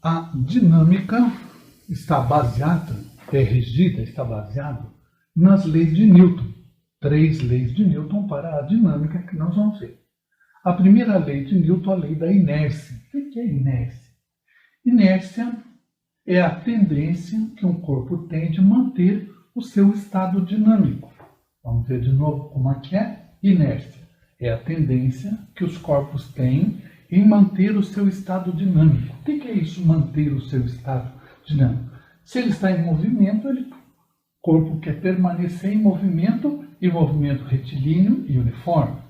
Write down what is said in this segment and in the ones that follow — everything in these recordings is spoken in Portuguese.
A dinâmica está baseada, está baseada nas leis de Newton. 3 leis de Newton para a dinâmica que nós vamos ver. A primeira lei de Newton é a lei da inércia. O que é inércia? Inércia é a tendência que um corpo tem de manter o seu estado dinâmico. Vamos ver de novo como é que é? Inércia é a tendência que os corpos têm em manter o seu estado dinâmico. O que é isso, manter o seu estado dinâmico? Se ele está em movimento, o corpo quer permanecer em movimento retilíneo e uniforme.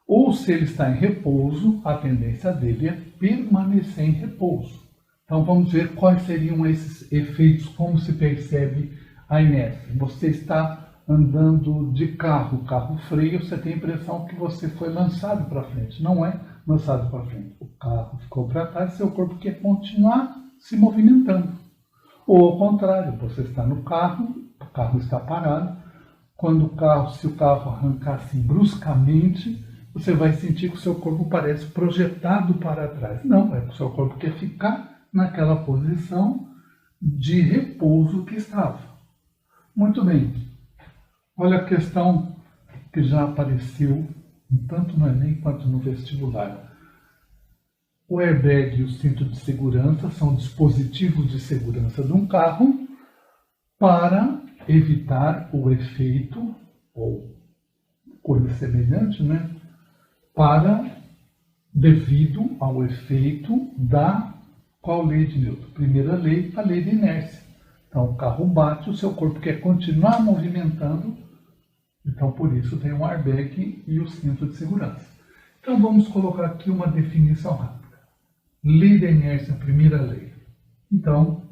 Ou se ele está em repouso, a tendência dele é permanecer em repouso. Então vamos ver quais seriam esses efeitos, como se percebe a inércia. Você está andando de carro, o carro freia, você tem a impressão que você foi lançado para frente. Não é lançado para frente. O carro ficou para trás, seu corpo quer continuar se movimentando. Ou ao contrário, você está no carro, o carro está parado. Se o carro arrancar assim bruscamente, você vai sentir que o seu corpo parece projetado para trás. Não, é que o seu corpo quer ficar naquela posição de repouso que estava. Muito bem. Olha a questão que já apareceu tanto no Enem quanto no vestibular. O airbag e o cinto de segurança são dispositivos de segurança de um carro para evitar o efeito, ou coisa semelhante, né? Devido ao efeito da qual lei de Newton? Primeira lei, a lei de inércia. Então o carro bate, o seu corpo quer continuar movimentando, então por isso tem o airbag e o cinto de segurança. Então vamos colocar aqui uma definição rápida. Lei da inércia, primeira lei. Então,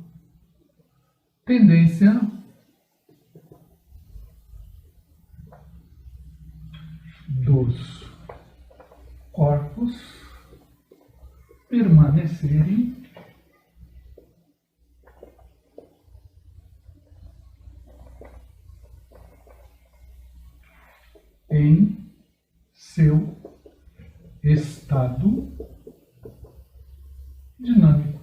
tendência dos corpos permanecerem em seu estado dinâmico.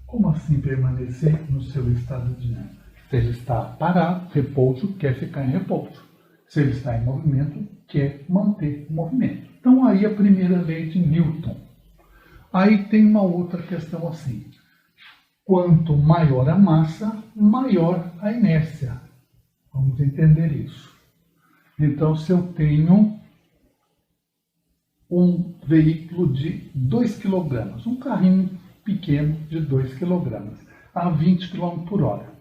Como assim permanecer no seu estado dinâmico? Se ele está parado, repouso, quer ficar em repouso. Se ele está em movimento, quer manter o movimento. Então aí a primeira lei de Newton. Aí tem uma outra questão assim. Quanto maior a massa, maior a inércia. Vamos entender isso. Então, se eu tenho um veículo de 2 kg, um carrinho pequeno de 2 kg, a 20 km por hora,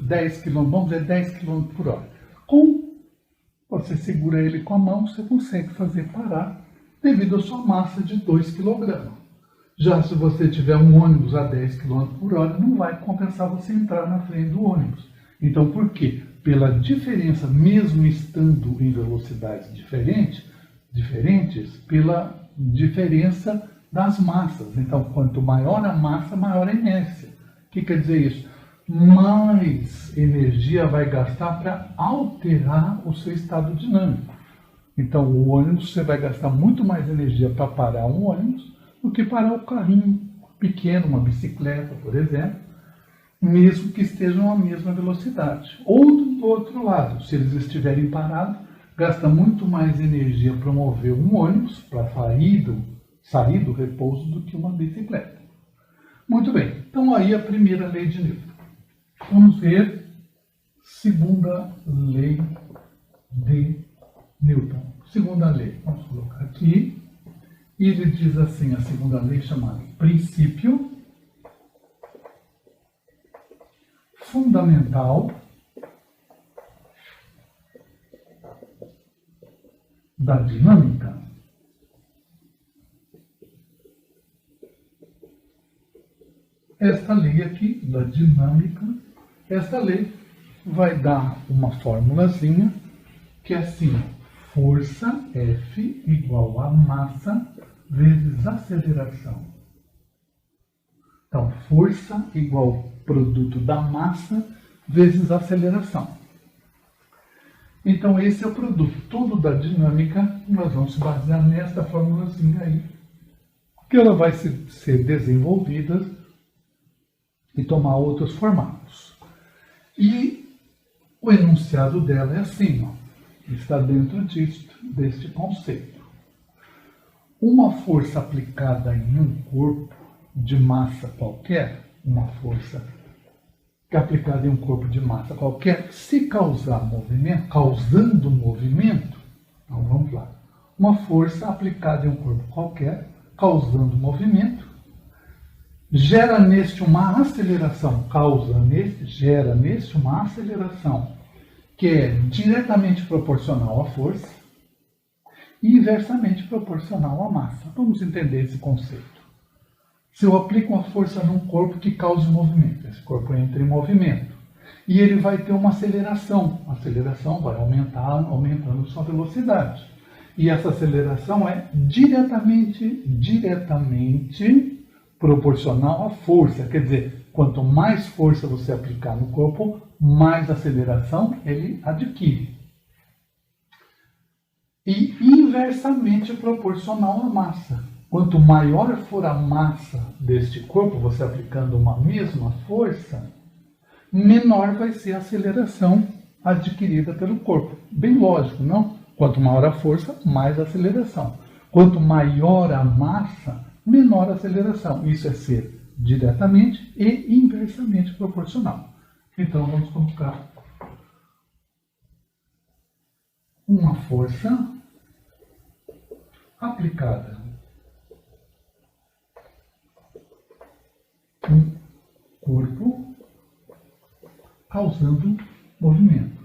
10 km, vamos dizer 10 km por hora. Você segura ele com a mão, você consegue fazer parar devido à sua massa de 2 kg. Já se você tiver um ônibus a 10 km por hora, não vai compensar você entrar na frente do ônibus. Então, por quê? Pela diferença, mesmo estando em velocidades diferentes, pela diferença das massas. Então, quanto maior a massa, maior a inércia. O que quer dizer isso? Mais energia vai gastar para alterar o seu estado dinâmico. Então, o ônibus, você vai gastar muito mais energia para parar um ônibus do que parar o carrinho pequeno, uma bicicleta, por exemplo, mesmo que estejam à mesma velocidade. Ou do outro lado, se eles estiverem parados, gasta muito mais energia para mover um ônibus, para sair do repouso, do que uma bicicleta. Muito bem, então aí a primeira lei de Newton. Vamos ver segunda lei de Newton. Segunda lei, vamos colocar aqui. E ele diz assim, a segunda lei chamada princípio fundamental da dinâmica. Esta lei aqui, da dinâmica, esta lei vai dar uma formulazinha que é assim, força F igual a massa vezes aceleração. Então, força igual produto da massa vezes aceleração. Então, esse é o produto todo da dinâmica. Nós vamos se basear nesta formulazinha aí. que ela vai ser desenvolvida e tomar outros formatos. E o enunciado dela é assim, ó, está dentro deste conceito. Uma força aplicada em um corpo de massa qualquer, uma força que é aplicada em um corpo de massa qualquer, se causar movimento, causando movimento, então vamos lá, uma força aplicada em um corpo qualquer, causando movimento, gera neste uma aceleração, gera neste uma aceleração que é diretamente proporcional à força e inversamente proporcional à massa. Vamos entender esse conceito. Se eu aplico uma força num corpo que cause movimento, esse corpo entra em movimento, e ele vai ter uma aceleração. A aceleração vai aumentando sua velocidade. E essa aceleração é diretamente proporcional à força. Quer dizer, quanto mais força você aplicar no corpo, mais aceleração ele adquire. E inversamente proporcional à massa. Quanto maior for a massa deste corpo, você aplicando uma mesma força, menor vai ser a aceleração adquirida pelo corpo. Bem lógico, não? Quanto maior a força, mais a aceleração. Quanto maior a massa, menor a aceleração. Isso é ser diretamente e inversamente proporcional. Então, vamos colocar uma força aplicada um corpo causando movimento.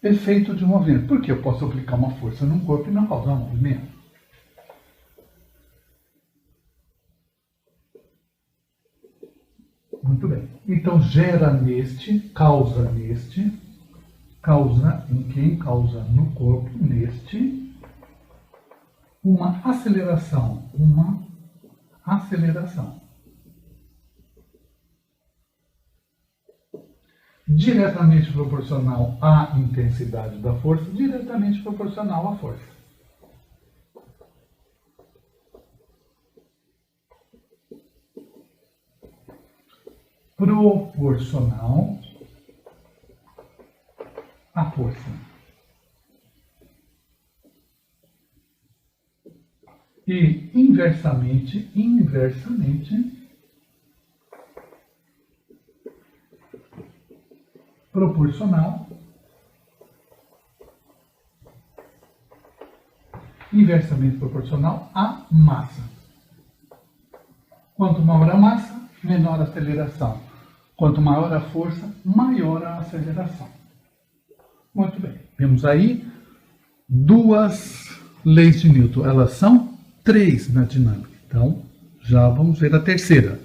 Efeito de movimento. Por que eu posso aplicar uma força num corpo e não causar movimento? Muito bem. Então, gera neste, causa em quem? Causa no corpo, neste, uma aceleração. Diretamente proporcional à intensidade da força, diretamente proporcional à força. Proporcional à força. E inversamente proporcional à massa. Quanto maior a massa, menor a aceleração. Quanto maior a força, maior a aceleração. Muito bem. Vemos aí duas leis de Newton. Elas são 3 na dinâmica. Então, já vamos ver a terceira.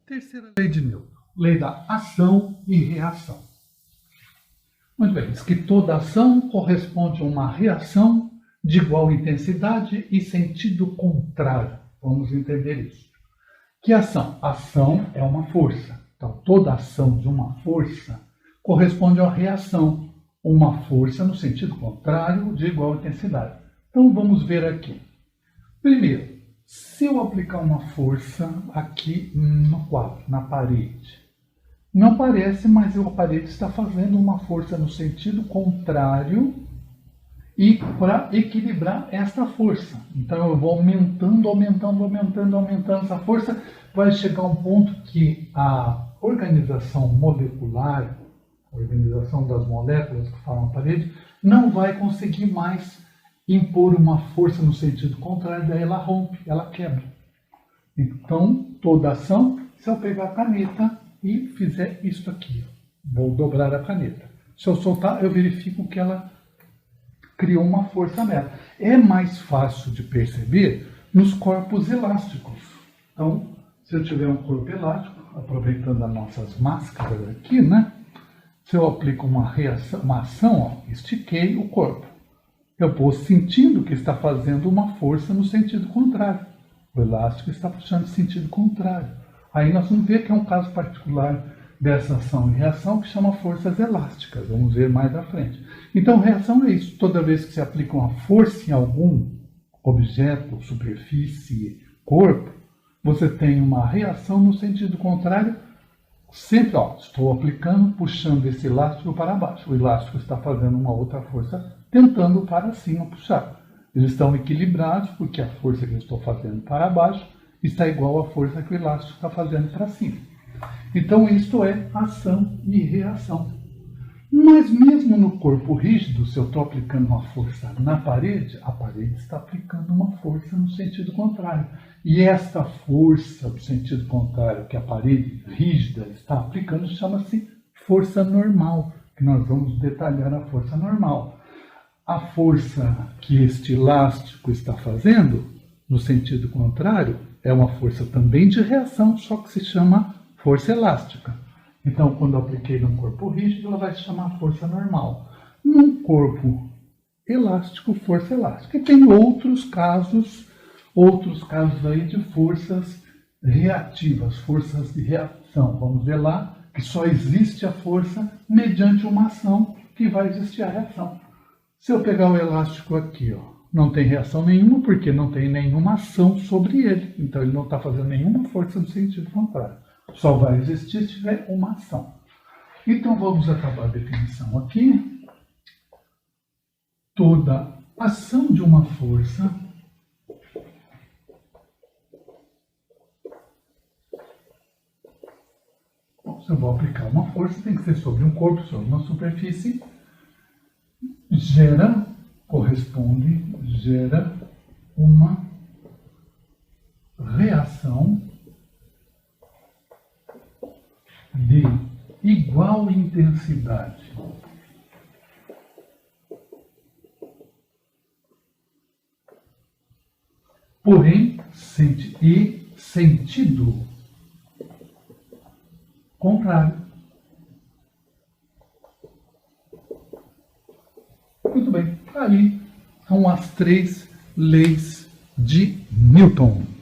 Terceira lei de Newton. Lei da ação e reação. Muito bem. Diz que toda ação corresponde a uma reação de igual intensidade e sentido contrário. Vamos entender isso. Que ação? Ação é uma força. Então, toda ação de uma força corresponde a uma reação. Uma força no sentido contrário de igual intensidade. Então, vamos ver aqui. Primeiro, se eu aplicar uma força aqui no quadro, na parede, não parece, mas a parede está fazendo uma força no sentido contrário e para equilibrar esta força. Então, eu vou aumentando essa força, vai chegar a um ponto que a organização molecular, a organização das moléculas que formam a parede, não vai conseguir mais impor uma força no sentido contrário, daí ela rompe, ela quebra. Então, toda ação, se eu pegar a caneta e fizer isso aqui, vou dobrar a caneta. Se eu soltar, eu verifico que ela criou uma força nela. É mais fácil de perceber nos corpos elásticos. Então, se eu tiver um corpo elástico, aproveitando as nossas máscaras aqui, né? Se eu aplico uma ação, ó, estiquei o corpo. Eu vou sentindo que está fazendo uma força no sentido contrário. O elástico está puxando no sentido contrário. Aí nós vamos ver que é um caso particular dessa ação e reação que chama forças elásticas. Vamos ver mais à frente. Então, reação é isso. Toda vez que se aplica uma força em algum objeto, superfície, corpo, você tem uma reação no sentido contrário. Sempre, estou aplicando, puxando esse elástico para baixo. O elástico está fazendo uma outra força, tentando para cima puxar. Eles estão equilibrados porque a força que eu estou fazendo para baixo está igual à força que o elástico está fazendo para cima. Então, isto é ação e reação. Mas mesmo no corpo rígido, se eu estou aplicando uma força na parede, a parede está aplicando uma força no sentido contrário. E esta força do sentido contrário que a parede rígida está aplicando chama-se força normal, que nós vamos detalhar a força normal. A força que este elástico está fazendo, no sentido contrário, é uma força também de reação, só que se chama força elástica. Então, quando eu apliquei num corpo rígido, ela vai se chamar força normal. Num corpo elástico, força elástica. E tem outros casos aí de forças reativas, forças de reação. Vamos ver lá que só existe a força mediante uma ação que vai existir a reação. Se eu pegar o elástico aqui, não tem reação nenhuma porque não tem nenhuma ação sobre ele. Então, ele não está fazendo nenhuma força no sentido contrário. Só vai existir se tiver uma ação. Então, vamos acabar a definição aqui. Toda ação de uma força se eu vou aplicar uma força, tem que ser sobre um corpo, sobre uma superfície, gera uma reação de igual intensidade. Porém, sentido contrário. Muito bem, aí são as 3 leis de Newton.